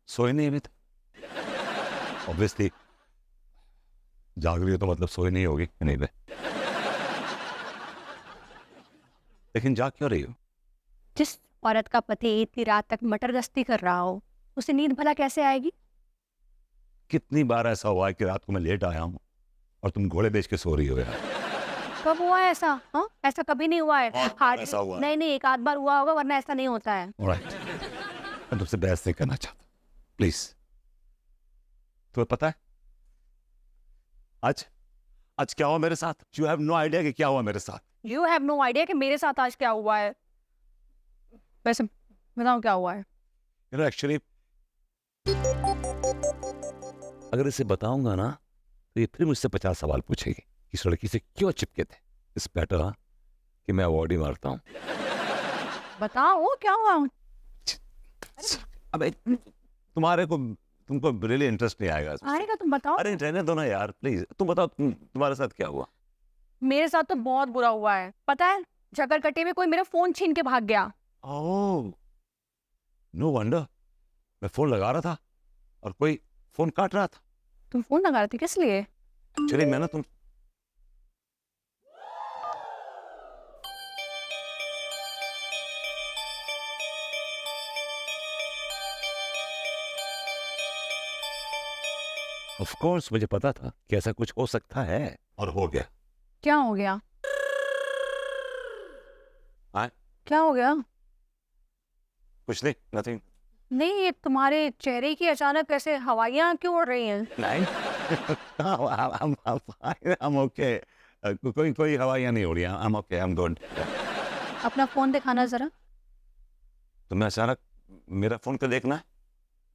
सोए नहीं अभी तक? ऑब्वियसली जाग रही हो तो मतलब सोई नहीं होगी नहीं बे। लेकिन जाग क्यों रही हो? जिस औरत का पति इतनी रात तक मटर गश्ती कर रहा हो, उसे नींद भला कैसे आएगी? कितनी बार ऐसा हुआ है कि रात को मैं लेट आया हूँ और तुम घोड़े बेच के सो रही हो यार। कब हुआ है ऐसा? हाँ, ऐसा कभी नहीं हुआ है। बहुत बार ऐसा हुआ है। नहीं नहीं, एक आध बार हुआ होगा, वरना ऐसा नहीं होता है। ऑलराइट, मैं तुमसे बहस नहीं करना चाहता, प्लीज। तुम्हें पता है आज आज क्या हुआ मेरे साथ? यू हैव नो आइडिया कि क्या हुआ मेरे साथ। यू हैव नो आइडिया कि मेरे साथ आज क्या हुआ है। वैसे बताओ क्या हुआ है। यू नो एक्चुअली अगर इसे बताऊंगा ना तो ये फिर मुझसे 50 सवाल पूछेगी। इस लड़की से क्यों चिपके थे। इस बेटर कि मैं अवार्ड ही मारता हूँ। बताओ क्या हुआ। अबे तुम्हारे को तुमको रियली इंटरेस्ट नहीं आएगा इसमें। आएगा, तुम बताओ। अरे रहने दो ना यार प्लीज, तुम बताओ तुम्हारे साथ क्या हुआ। मेरे साथ तो बहुत बुरा हुआ है, पता है। झकड़कट्टी में कोई मेरा फोन छीन के भाग गया। ओह नो वंडर, मैं फोन लगा रहा था और कोई फोन काट रहा था। तुम फोन लगा रहे थे, किस लिए? चलिए मैं ना तुम ऑफ कोर्स मुझे पता था कि ऐसा कुछ हो सकता है और हो गया। क्या हो गया? हाँ क्या हो गया? कुछ नहीं, नथिंग। नहीं, ये तुम्हारे चेहरे की अचानक ऐसे हवाइयां क्यों उड़ रही हैं? नहीं I'm okay। कोई कोई हवाइयाँ नहीं उड़ी। I'm okay, I'm good। अपना फोन दिखाना जरा। तुम्हें अचानक मेरा फोन क्यों देखना है?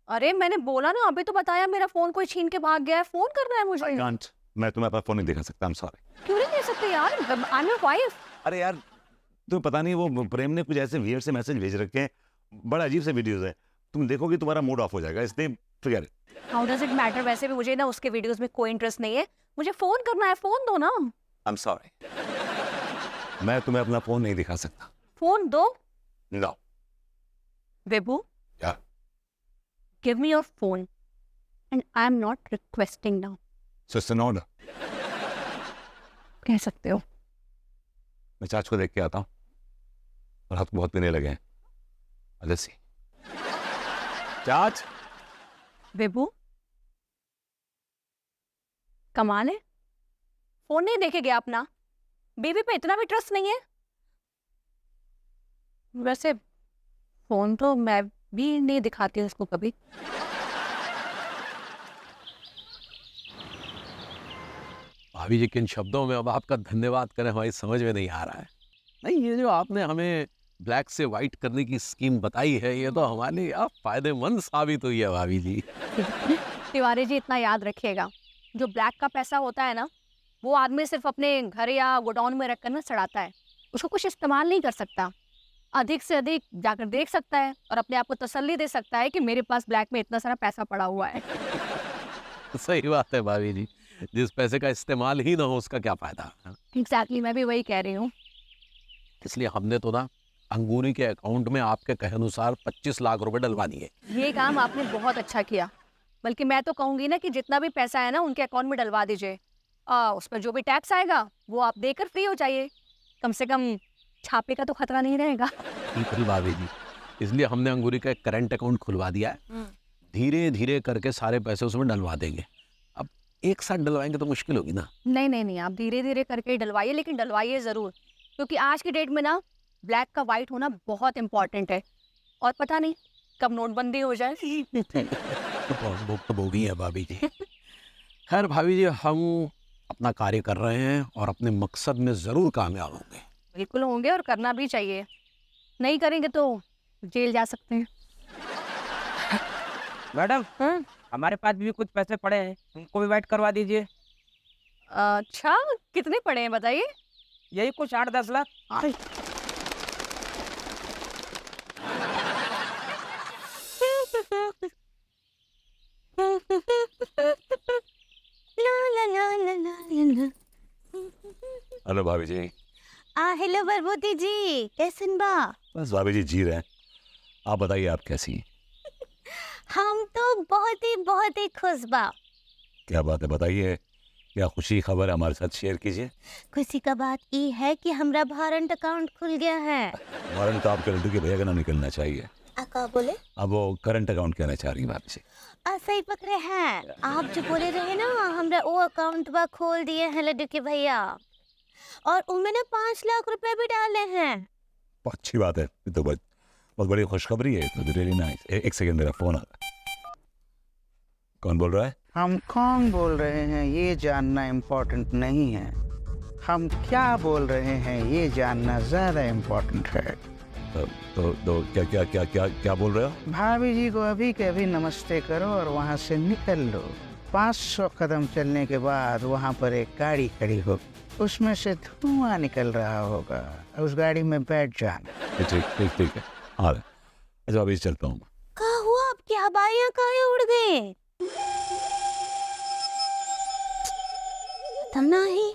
अरे मैंने बोला ना, अभी तो बताया, मेरा फोन कोई छीन के भाग गया है, फोन करना है मुझे। I can't। मैं तुम्हें अपना फोन नहीं दिखा सकता। I'm sorry। क्यों नहीं दे सकते यार? I am your wife. अरे यार तुम्हें पता नहीं वो प्रेम ने कुछ ऐसे वियर्ड से मैसेज भेज रखे हैं, बड़ा अजीब से वीडियोस है। तुम देखोगे तुम्हारा मूड ऑफ हो जाएगा, इसलिए figure. How does it matter? वैसे भी मुझे ना उसके वीडियोस में कोई इंटरेस्ट नहीं है। मुझे फोन करना है, फोन दो ना। I'm sorry। मैं तुम्हें अपना फोन नहीं दिखा सकता। फोन दो। No। Vibhu, Yeah। Give me your phone and I am not requesting now. So it's an order। कह सकते हो। मैं चाच को देख के आता हूँ और हाथ बहुत पीने लगे हैं। Let's see। चाच। विभू, कमाल है, फोन नहीं देखे गया अपना। बीवी पे इतना भी ट्रस्ट नहीं है। वैसे फोन तो मैं भी नहीं दिखाती उसको कभी। भाभी जी किन शब्दों में अब आपका धन्यवाद करें हमारी समझ में नहीं आ रहा है। नहीं, ये जो आपने हमें ब्लैक से वाइट करने की स्कीम बताई है, ये तो हमारे लिए आप फायदेमंद साबित हुई है भाभी जी। तिवारी जी, इतना याद रखिएगा, जो ब्लैक का पैसा होता है ना, वो आदमी सिर्फ अपने घर या गोडाउन में रखकर ना सड़ाता है। उसको कुछ इस्तेमाल नहीं कर सकता। अधिक से अधिक जाकर देख सकता है और अपने आप को तसल्ली दे सकता है कि मेरे पास ब्लैक में इतना सारा पैसा पड़ा हुआ है। सही बात है भाभी जी, जिस पैसे का इस्तेमाल ही ना हो उसका क्या फायदा। एग्जैक्टली, मैं भी वही कह रही हूँ। इसलिए हमने तो ना अंगूरी के अकाउंट में आपके कहे अनुसार 25 लाख रुपए डलवा दिए। ये काम आपने बहुत अच्छा किया। बल्कि मैं तो कहूंगी ना कि जितना भी पैसा है ना, उनके अकाउंट में डलवा दीजिए। उस पर जो भी टैक्स आएगा वो आप देकर फ्री हो जाइए। कम से कम छापे का तो खतरा नहीं रहेगा। बिल्कुल भाभी जी, इसलिए हमने अंगूरी का एक करंट अकाउंट खुलवा दिया है। धीरे धीरे करके सारे पैसे उसमें डलवा देंगे। अब एक साथ डलवाएंगे तो मुश्किल होगी ना। नहीं नहीं नहीं, आप धीरे धीरे करके ही डलवाइए, लेकिन डलवाइए जरूर। क्योंकि आज की डेट में ना ब्लैक का वाइट होना बहुत इंपॉर्टेंट है। और पता नहीं कब नोटबंदी हो जाए। तो भोगी है भाभी जी। खैर भाभी जी, हम अपना कार्य कर रहे हैं और अपने मकसद में जरूर कामयाब होंगे। बिल्कुल होंगे, और करना भी चाहिए। नहीं करेंगे तो जेल जा सकते हैं। मैडम, हमारे पास भी कुछ पैसे पड़े हैं, उनको भी वाइट करवा दीजिए। अच्छा, कितने पड़े हैं बताइए? यही कुछ 8-10 लाख। हेलो भाभी जी। हेलो बरबोती जी, कैसन बा? बस भाभी जी जी रहे हैं। आप बताइए आप कैसी हैं? हम तो लोग बहुत ही खुश बा। क्या बात है, बताइए, क्या खुशी खबर है, हमारे साथ शेयर कीजिए। खुशी का बात ये है कि हमारा वारंट अकाउंट खुल गया है। वारंट तो आपके लड्डू के भैया का ना निकलना चाहिए। का बोले? अब वो करंट अकाउंट कहना चाह रही है भाभी जी। सही पकड़े हैं आप, जो बोले रहे ना हमरा वो अकाउंट बा खोल दिए हैं लड्डू के भैया, और उनमें ना 5 लाख रुपए भी डाले हैं। अच्छी बात है, ये तो बहुत बड़ी खुशखबरी है, तो रियली नाइस। एक सेकंड, मेरा फोन आ रहा है। कौन बोल रहा है? हम कौन बोल रहे हैं ये जानना इम्पोर्टेंट नहीं है, हम क्या बोल रहे हैं ये जानना ज्यादा इम्पोर्टेंट है। तो क्या क्या क्या क्या क्या बोल रहे हो? भाभी जी को अभी के अभी नमस्ते करो और वहाँ से निकल लो। 500 कदम चलने के बाद वहाँ पर एक गाड़ी खड़ी होगी, उसमें से धुआं निकल रहा होगा, उस गाड़ी में बैठ जाना। ठीक है, आ रहा। अच्छा अभी चलता हूँ। क्या हुआ, आपकी हवाइयाँ काहे उड़ गई? पता नहीं।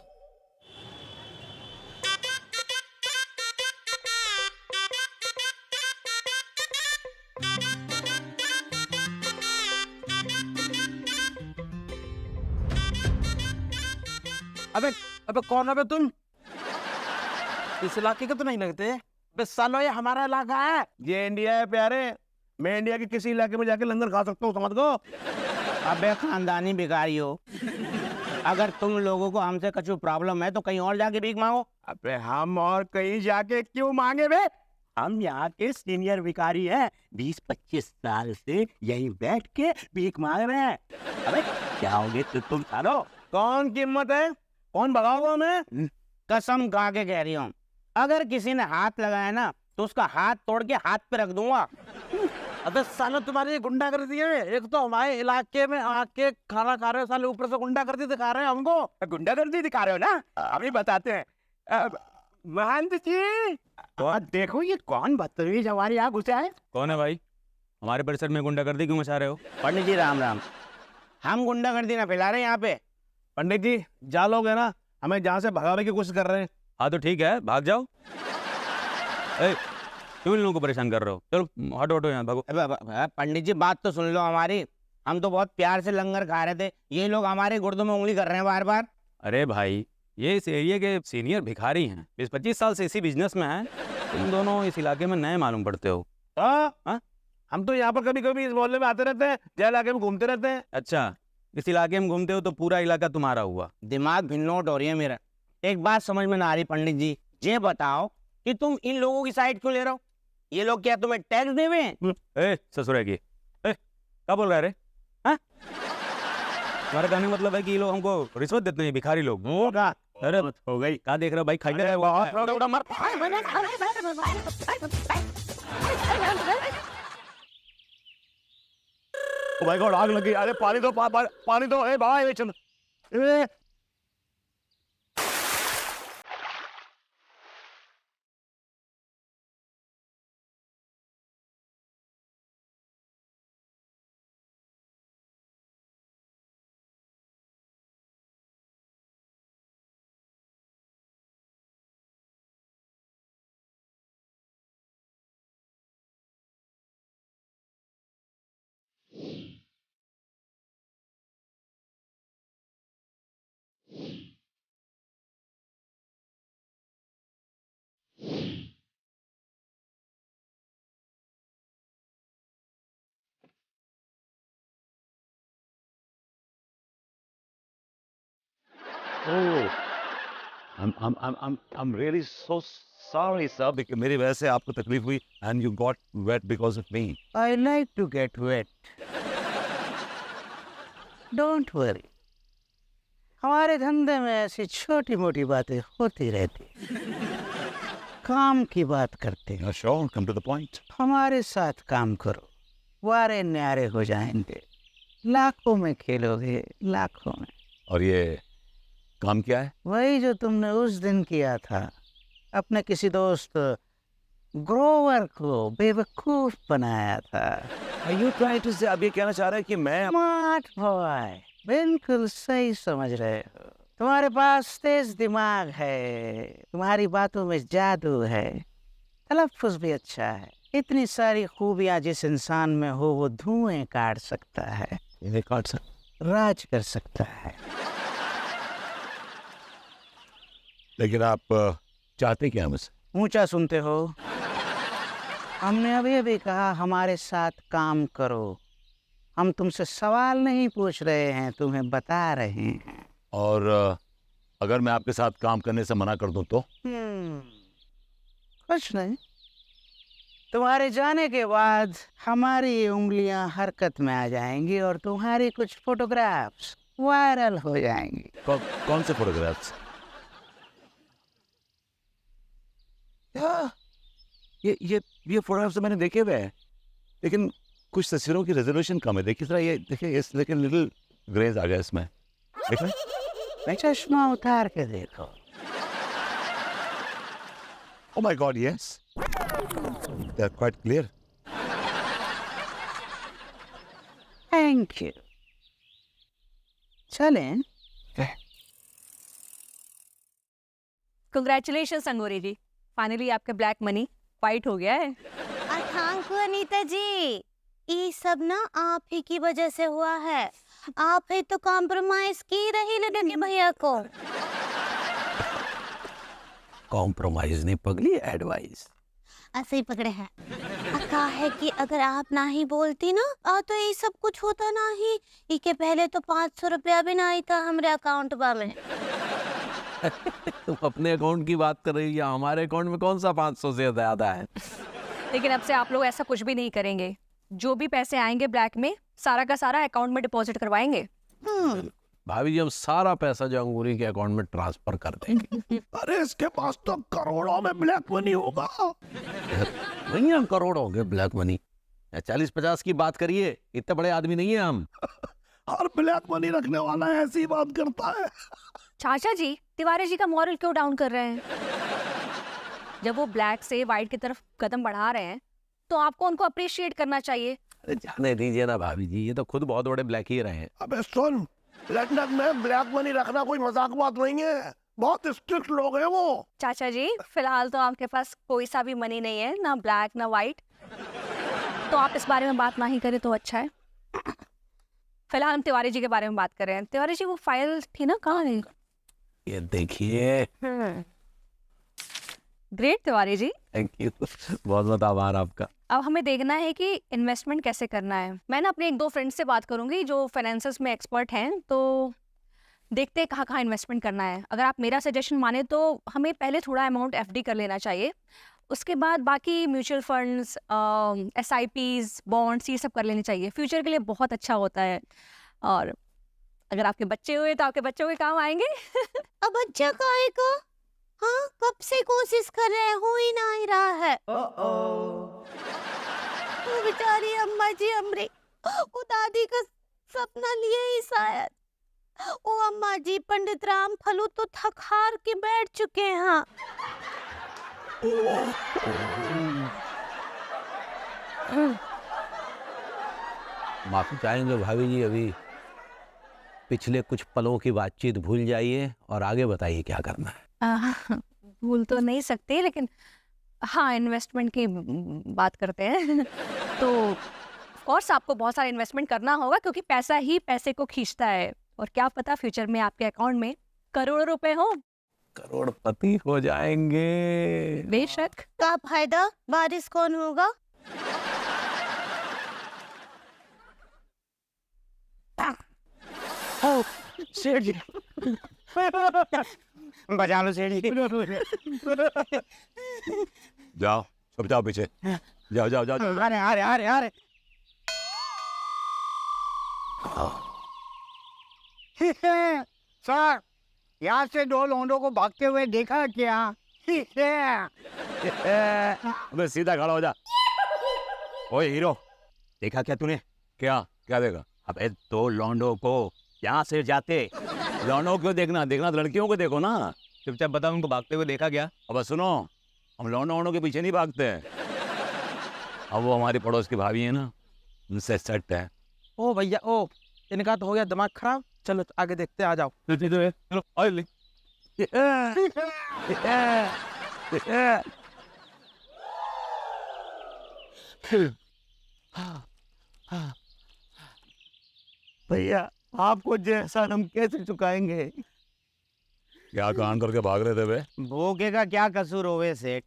अबे कौन है बे तुम? इस इलाके के तो नहीं लगते। बे सालो ये हमारा इलाका है। ये इंडिया है प्यारे, मैं इंडिया के किसी इलाके में जाके लंगर खा सकता हूँ, समझ गो। अबे खानदानी भिखारी हो, अगर तुम लोगों को हमसे कुछ प्रॉब्लम है तो कहीं और जाके भीख मांगो। अबे हम और कहीं जाके क्यों मांगे बे? हम यहाँ के सीनियर भिखारी हैं, 20-25 साल से यहीं बैठ के भीख मांग रहे हैं। अबे क्या होगे तो तुम सालो? कौन कीमत है, कौन भगाओगे हमें? कसम खा के कह रही हूँ, अगर किसी ने हाथ लगाया ना तो उसका हाथ तोड़ के हाथ पे रख दूंगा। अबे सालो तुम्हारी गुंडागर्दी है, एक तो हमारे इलाके में आके खाना खा रहे हो, साले ऊपर से गुंडागर्दी दिखा रहे हैं हमको। गुंडागर्दी दिखा रहे हो ना, अभी बताते हैं। महंत जी देखो ये कौन बदतमीज हमारे यहाँ घुसा है। कौन है भाई? हमारे परिसर में गुंडागर्दी क्यों मचा रहे हो? पंडित जी राम राम, हम गुंडागर्दी ना फैला रहे हैं यहाँ पे। पंडित जी जा लोग है ना, हमें जहाँ से भगाने की कोशिश कर रहे हैं। हाँ तो ठीक है, भाग जाओ। क्यों इन लोगों को परेशान कर रहे हो? चलो हटो यहाँ, भागो। पंडित जी बात तो सुन लो हमारी, हम तो बहुत प्यार से लंगर खा रहे थे, ये लोग हमारे गुर्दों में उंगली कर रहे हैं बार बार। अरे भाई, ये इस एरिया के सीनियर भिखारी हैं, 20-25 साल से इसी बिजनेस में हैं। तुम दोनों इस इलाके में नए मालूम पड़ते हो। हाँ, हम तो यहाँ पर कभी कभी इस मोहल्ले में आते रहते हैं, जय इलाके में घूमते रहते हैं। अच्छा, इस इलाके में घूमते हो तो पूरा इलाका तुम्हारा हुआ। दिमाग भिन्नोट हो रही है मेरा। एक बात समझ में ना आ रही पंडित जी, ये बताओ कि तुम इन लोगों की साइड क्यों ले रहे हो? ये लोग क्या तुम्हें टैक्स देवे हैं? ससुरे की क्या बोल रहा है रे? हाँ, तुम्हारा कहने का मतलब है कि ये लोग हमको रिश्वत देते हैं, भिखारी लोग? अरे हो गई, क्या देख रहे हो भाई? खाई ले ओ भाई गॉड, आग लगी। अरे पानी दो, पानी दो। ए भाई चल। Oh, I'm really so sorry, sir, because मेरी वजह से आपको तकलीफ हुई and you got wet because of me. I like to get wet. Don't worry. हमारे धंधे में ऐसी छोटी मोटी बातें होती रहती, काम की बात करते हैं। Sure, come to the point. हमारे साथ काम करो, वारे न्यारे हो जाएंगे, लाखों में खेलोगे, लाखों में। और ये काम क्या है? वही जो तुमने उस दिन किया था, अपने किसी दोस्त ग्रोवर को बेवकूफ बनाया था। Are you trying to say, अब ये कहना चाह रहे हैं कि मैं स्मार्ट बॉय, बिल्कुल सही समझ रहे हो। तुम्हारे पास तेज दिमाग है, तुम्हारी बातों में जादू है, तलफ्फुज़ भी अच्छा है, इतनी सारी खूबियां जिस इंसान में हो वो धुएं काट सकता है, ये काट सक राज कर सकता है। लेकिन आप चाहते क्या मुझसे? ऊंचा सुनते हो? हमने अभी अभी कहा हमारे साथ काम करो। हम तुमसे सवाल नहीं पूछ रहे हैं, तुम्हें बता रहे हैं। और अगर मैं आपके साथ काम करने से मना कर दूं तो? कुछ नहीं, तुम्हारे जाने के बाद हमारी उंगलियां हरकत में आ जाएंगी और तुम्हारी कुछ फोटोग्राफ्स वायरल हो जाएंगी। कौन से फोटोग्राफ्स? ये फोटोग्राफ्स तो मैंने देखे हुए हैं, लेकिन कुछ तस्वीरों की रेजोल्यूशन कम है। देखिए जरा, ये देखिए, इस लेकिन लिटिल ग्रेज आ गया इसमें। देखा? चश्मा उतार के देखो। Oh my God, yes. They're quite clear. Thank you. चलें? कंग्रेचुलेशन संगोरी जी, फाइनली आपका ब्लैक मनी वाइट हो गया है। थैंक यू अनीता जी, ये सब ना आप ही की वजह से हुआ है। आप ही तो कॉम्प्रोमाइज की रही लड़के भैया को। कॉम्प्रोमाइज नहीं पगली, एडवाइस। ऐसे ही पकड़े हैं। कहा है कि अगर आप ना ही बोलती ना तो ये सब कुछ होता ना ही। इसके पहले तो 500 रुपया भी ना आई था हमारे अकाउंट में। तुम अपने अकाउंट की बात कर रही हो या हमारे अकाउंट में कौन सा 500 से ज्यादा है? लेकिन अब से आप लोग ऐसा कुछ भी नहीं करेंगे। जो भी पैसे आएंगे ब्लैक में, सारा का सारा अकाउंट में डिपॉजिट करवाएंगे। भाभी जी, हम सारा पैसा जो अंगूरी के अकाउंट में ट्रांसफर कर देंगे। अरे इसके पास तो करोड़ों में ब्लैक मनी होगा। नहीं, हम करोड़ों के ब्लैक मनी, 40-50 की बात करिए, इतने बड़े आदमी नहीं है हम। हर ब्लैक मनी रखने वाला ऐसी बात करता है। चाचा जी, तिवारी जी का मॉरल क्यों डाउन कर रहे हैं? जब वो ब्लैक से वाइट की तरफ कदम बढ़ा रहे हैं तो आपको उनको अप्रिशिएट करना चाहिए। अरे जाने दीजिए ना भाभी जी, ये तो खुद बहुत बड़े ब्लैक ही रहे हैं। अबे सुन, लंदन में ब्लैक मनी रखना कोई मजाक बात नहीं है, बहुत स्ट्रिक्ट लोग हैं वो। चाचा जी, फिलहाल तो आपके पास कोई सा भी मनी नहीं है, ना ब्लैक ना वाइट, तो आप इस बारे में बात ना ही करें तो अच्छा है। फिलहाल हम तिवारी जी के बारे में बात कर रहे हैं। तिवारी जी, वो फाइल थी ना, कहाँ है? ये देखिए। Great Tiwari ji, thank you, बहुत बहुत आभार आपका। अब हमें देखना है कि इन्वेस्टमेंट कैसे करना है। मैं ना अपने 1-2 फ्रेंड्स से बात करूंगी जो फाइनेंसेस में एक्सपर्ट हैं, तो देखते हैं कहाँ कहाँ इन्वेस्टमेंट करना है। अगर आप मेरा सजेशन माने तो हमें पहले थोड़ा अमाउंट एफडी कर लेना चाहिए, उसके बाद बाकी म्यूचुअल फंड्स, SIPs, बॉन्ड्स, ये सब कर लेने चाहिए। फ्यूचर के लिए बहुत अच्छा होता है, और अगर आपके बच्चे हुए तो आपके बच्चों के काम आएंगे। अब बच्चा काहे को? हाँ, कब से कोशिश कर रहे हैं, हो ही रहा है। वो बेचारी अम्मा जी हमरे वो दादी का सपना लिए ही शायद। ओ अम्मा जी, पंडित राम फलू तो थक हार के बैठ चुके हैं। माफी चाहेंगे भाभी जी, अभी पिछले कुछ पलों की बातचीत भूल जाइए और आगे बताइए क्या करना है। भूल तो नहीं सकते, लेकिन हाँ, इन्वेस्टमेंट की बात करते हैं। तो ऑफ कोर्स आपको बहुत सारा इन्वेस्टमेंट करना होगा, क्योंकि पैसा ही पैसे को खींचता है, और क्या पता फ्यूचर में आपके अकाउंट में करोड़ों रुपए हो। करोड़पति हो जाएंगे। बेशक। क्या फायदा, बारिश कौन होगा? सेठ जी, बजा लो सेठ जी। जाओ, सब जाओ पीछे, जाओ जाओ जाओ। आ रहे। सर, यहाँ से 2 लौंडों को भागते हुए देखा क्या? अबे सीधा खड़ा हो जा। ओए हीरो, देखा क्या तूने? क्या क्या देखा? अबे 2 लौंडों को यहाँ से जाते। लौंडों को देखना तो लड़कियों को देखो ना। चुपचाप बताओ, उनको भागते हुए देखा क्या? अब सुनो, हम लौंडों के पीछे नहीं भागते हैं। अब वो हमारी पड़ोस की भाभी है ना, उनसे सेट है। ओ भैया, ओ इनका तो हो गया दिमाग खराब। चलो आगे देखते, आ जाओ। चलो आ ले। भैया आपको जैसा हम कैसे चुकाएंगे? क्या कान करके भाग रहे थे बे? भूखे का क्या कसूर होवे सेठ?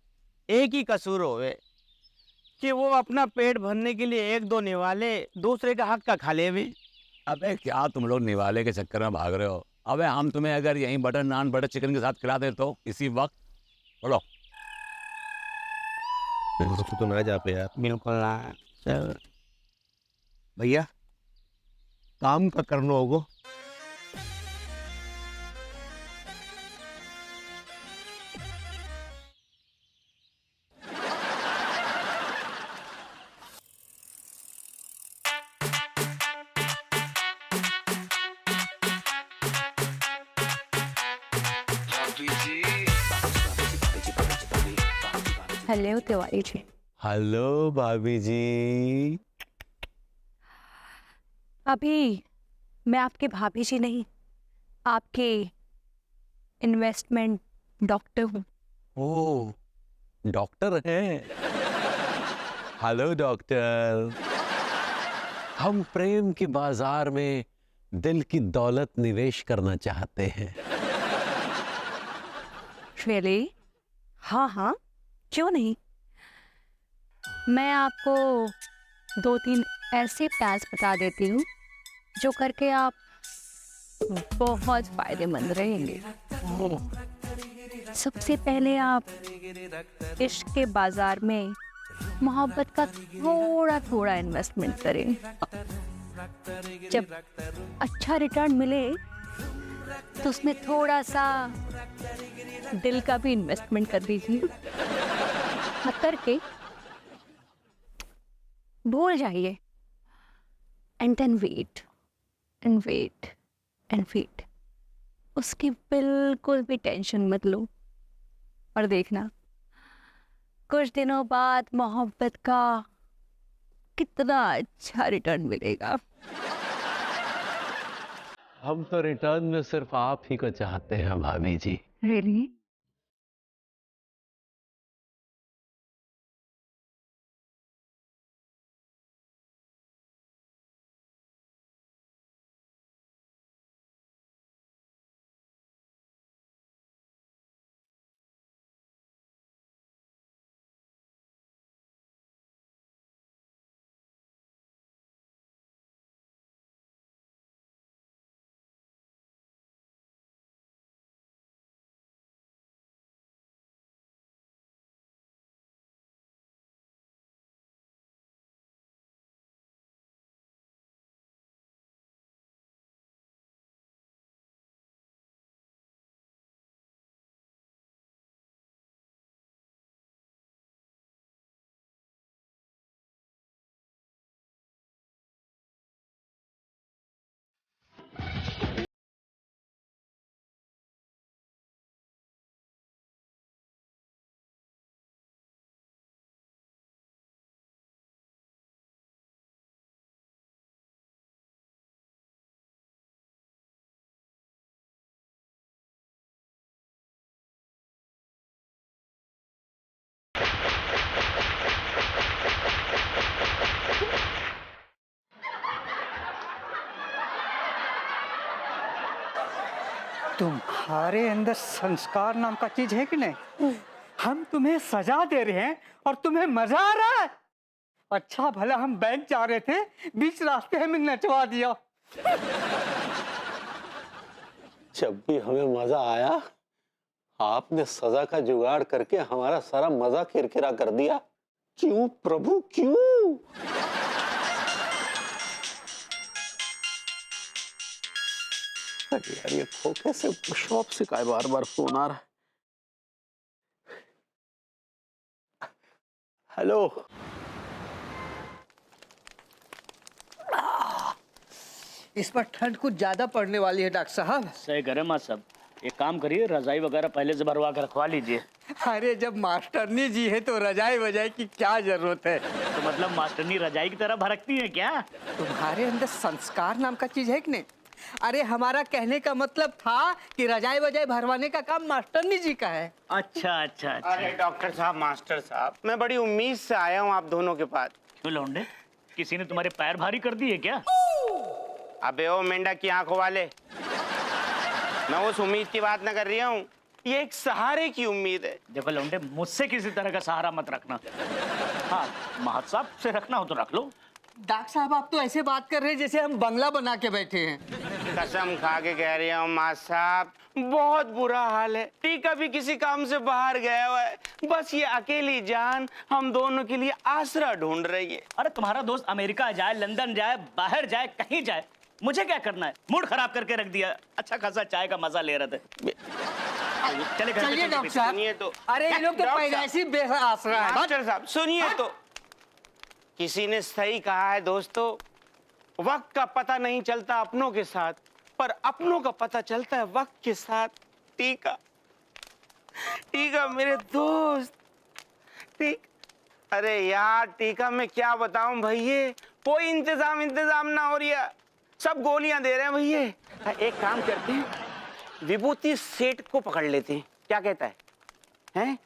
एक ही कसूर होवे कि वो अपना पेट भरने के लिए एक दो निवाले दूसरे का हक का खा लेवे। अबे क्या तुम लोग निवाले के चक्कर में भाग रहे हो? अबे हम तुम्हें अगर यहीं बटर नान बटर चिकन के साथ खिला दे तो इसी वक्त बोलो। तो ना जा पे यार। बिल्कुल ना। भैया काम का करना होगा। हेलो तिवारी जी। हेलो भाभी जी। अभी मैं आपके भाभी जी नहीं, आपके इन्वेस्टमेंट डॉक्टर हूँ। ओ, डॉक्टर हैं। Hello doctor. हम प्रेम के बाजार में दिल की दौलत निवेश करना चाहते हैं। रियली? हाँ हाँ, क्यों नहीं। मैं आपको 2-3 ऐसे प्लान्स बता देती हूँ जो करके आप बहुत फायदेमंद रहेंगे। सबसे पहले आप इश्क के बाजार में मोहब्बत का थोड़ा थोड़ा इन्वेस्टमेंट करें। जब अच्छा रिटर्न मिले तो उसमें थोड़ा सा दिल का भी इन्वेस्टमेंट कर दीजिए। करके भूल जाइए and then wait and wait and wait. उसकी बिल्कुल भी टेंशन मत लो और देखना कुछ दिनों बाद मोहब्बत का कितना अच्छा रिटर्न मिलेगा। हम तो रिटर्न में सिर्फ आप ही को चाहते हैं भाभी जी। रियली? तुम्हारे अंदर संस्कार नाम का चीज है कि नहीं? हम तुम्हें सजा दे रहे हैं और तुम्हें मजा आ रहा है। अच्छा भला हम बैंक जा रहे थे, बीच रास्ते हमें नचवा दिया। जब भी हमें मजा आया आपने सजा का जुगाड़ करके हमारा सारा मजा किरकिरा कर दिया। क्यों प्रभु क्यों? अरे यार ये फोके से शॉप से का बार बार फोन आ रहा है। हेलो। इस पर ठंड कुछ ज्यादा पड़ने वाली है डॉक्टर साहब। सही करे माँ साहब, एक काम करिए, रजाई वगैरह पहले से भरवा कर रखवा लीजिए। अरे जब मास्टरनी जी है तो रजाई वजाई की क्या जरूरत है? तो मतलब मास्टरनी रजाई की तरह भड़कती है क्या? तुम्हारे अंदर संस्कार नाम का चीज है कि नहीं? अरे हमारा कहने का मतलब था कि रजाई वजाई भरवाने का काम मास्टरनी जी का है। अच्छा अच्छा अच्छा। अरे डॉक्टर साहब, मास्टर साहब, मैं बड़ी उम्मीद से आया हूँ आप दोनों के पास। तो लौंडे, किसी ने तुम्हारे पैर भारी कर दिए क्या? अबे ओ मेंढक की आंखों वाले, मैं उस उम्मीद की बात न कर रही हूँ, ये एक सहारे की उम्मीद है। देखो लौंडे, मुझसे किसी तरह का सहारा मत रखना। हाँ, महत साहब से रखना हो तो रख लो। डॉक्टर साहब आप तो ऐसे बात कर रहे हैं जैसे हम बंगला बना के बैठे हैं। कसम खा के कह रही हूँ माँ साहब, बहुत बुरा हाल है। टीका भी किसी काम से बाहर गया हुआ है, बस ये अकेली जान हम दोनों के लिए आसरा ढूंढ रही है। अरे तुम्हारा दोस्त अमेरिका जाए, लंदन जाए, बाहर जाए, कहीं जाए, मुझे क्या करना है? मूड खराब करके रख दिया। अच्छा खासा चाय का मजा ले रहे थे। चलिए डॉक्टर साहब। सुनिए तो, अरे ये लोग तो पहले से बेआसरा है। डॉक्टर साहब सुनिए तो, किसी ने सही कहा है दोस्तों, वक्त का पता नहीं चलता अपनों के साथ, पर अपनों का पता चलता है वक्त के साथ। टीका, टीका मेरे दोस्त, अरे यार टीका मैं क्या बताऊं भैया, कोई इंतजाम ना हो रहा, सब गोलियां दे रहे हैं भैया। एक काम करते हैं, विभूति सेठ को पकड़ लेते हैं, क्या कहता है? हैं?